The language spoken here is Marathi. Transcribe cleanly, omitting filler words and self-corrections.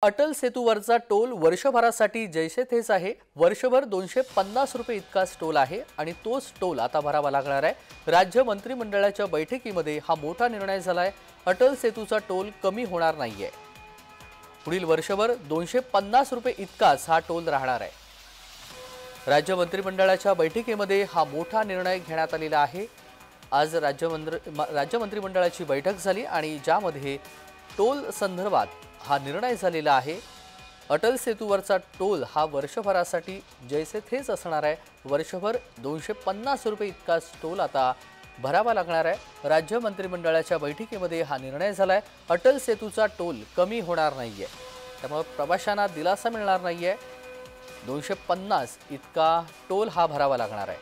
अटल सेतूवरचा टोल वर्षभरासाठी जैसे थेच आहे। वर्षभर 250 रुपये इतकाच टोल आहे आणि तोच टोल आता भरावा लागणार आहे। राज्य मंत्रिमंडळाच्या बैठकीमध्ये हा मोठा निर्णय झालाय। अटल सेतूचा टोल कमी होणार नाहीये। पुढील वर्षभर 250 रुपये इतकाच हा टोल राहणार आहे। राज्य मंत्रिमंडळाच्या बैठकीमध्ये हा मोठा निर्णय घेण्यात आलेला आहे। आज राज्य मंत्रिमंडळाची बैठक झाली आणि ज्यामध्ये टोल संदर्भात हा निर्णय झालेला आहे। अटल सेतूवरचा टोल हा वर्षभरासाठी जैसे थेच असणार आहे। वर्षभर 250 रुपये इतकाच टोल आता भरावा लागणार आहे। राज्य मंत्रिमंडळाच्या बैठकीमध्ये हा निर्णय झालाय। अटल सेतूचा टोल कमी होणार नाहीये, त्यामुळे प्रवाशांना दिलासा मिळणार नाहीये। 250 इतका टोल हा भरावा लागणार आहे।